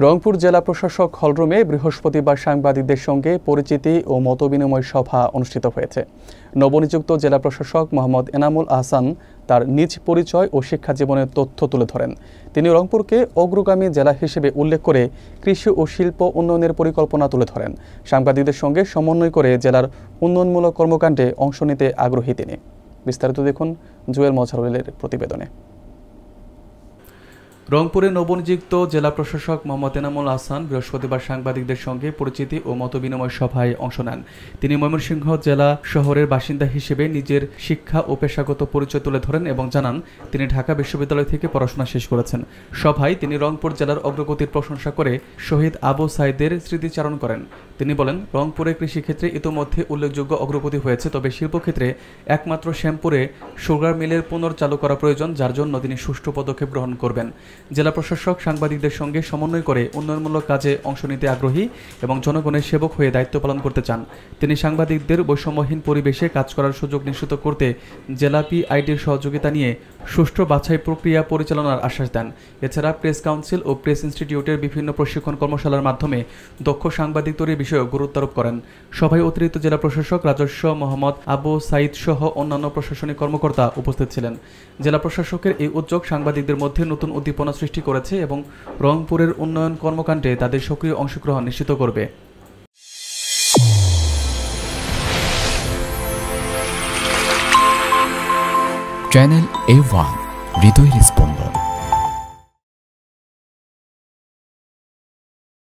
রংপুর জেলা প্রশাসক হলরুমে বৃহস্পতিবার সাংবাদিকদের সঙ্গে পরিচিতি ও মতবিনিময় সভা অনুষ্ঠিত হয়েছে। নবনিযুক্ত জেলা প্রশাসক মোহাম্মদ এনামুল আহসান তার নিজ পরিচয় ও শিক্ষা জীবনের তথ্য তুলে ধরেন। তিনি রংপুরকে অগ্রগামী জেলা হিসেবে উল্লেখ করে কৃষি ও শিল্প উন্নয়নের পরিকল্পনা তুলে ধরেন। সাংবাদিকদের সঙ্গে সমন্বয় করে জেলার উন্নয়নমূলক কর্মকাণ্ডে অংশ নিতে আগ্রহী তিনি। বিস্তারিত দেখুন জুয়েল মজহারুলের প্রতিবেদনে। রংপুরে নবনিযুক্ত জেলা প্রশাসক মোহাম্মদ এনামুল আহসান বৃহস্পতিবার সাংবাদিকদের সঙ্গে পরিচিতি ও মতবিনিময় সভায় অংশ নেন। তিনি ময়মনসিংহ জেলা শহরের বাসিন্দা হিসেবে নিজের শিক্ষা ও পেশাগত পরিচয় তুলে ধরেন এবং জানান তিনি ঢাকা বিশ্ববিদ্যালয় থেকে পড়াশোনা শেষ করেছেন। সভায় তিনি রংপুর জেলার অগ্রগতির প্রশংসা করে শহীদ আবু সাইদের স্মৃতিচারণ করেন। তিনি বলেন, রংপুরে কৃষিক্ষেত্রে ইতোমধ্যে উল্লেখযোগ্য অগ্রগতি হয়েছে, তবে শিল্পক্ষেত্রে একমাত্র শ্যামপুরে সুগার মিলের পুনর্চালু করা প্রয়োজন, যার জন্য তিনি সুষ্ঠু পদক্ষেপ গ্রহণ করবেন। জেলা প্রশাসক সাংবাদিকদের সঙ্গে সমন্বয় করে উন্নয়নমূলক কাজে অংশ নিতে আগ্রহী এবং জনগণের সেবক হয়ে দায়িত্ব পালন করতে চান। তিনি সাংবাদিকদের বৈষম্যহীন পরিবেশে কাজ করার সুযোগ নিশ্চিত করতে জেলা পিআইডির সহযোগিতা নিয়ে সুষ্ঠু বাছাই প্রক্রিয়া পরিচালনার আশ্বাস দেন। এছাড়া প্রেস কাউন্সিল ও প্রেস ইনস্টিটিউটের বিভিন্ন প্রশিক্ষণ কর্মশালার মাধ্যমে দক্ষ সাংবাদিক তৈরির বিষয়েও গুরুত্ব আরোপ করেন। সভায় অতিরিক্ত জেলা প্রশাসক রাজস্ব মোহাম্মদ আবু সাইদ সহ অন্যান্য প্রশাসনিক কর্মকর্তা উপস্থিত ছিলেন। জেলা প্রশাসকের এই উদ্যোগ সাংবাদিকদের মধ্যে নতুন উদ্দীপনা সৃষ্টি করেছে এবং রংপুরের উন্নয়ন কর্মকাণ্ডে তাদের সক্রিয় অংশগ্রহণ নিশ্চিত করবে। চ্যানেল A1 হৃদয়ের স্পন্দন।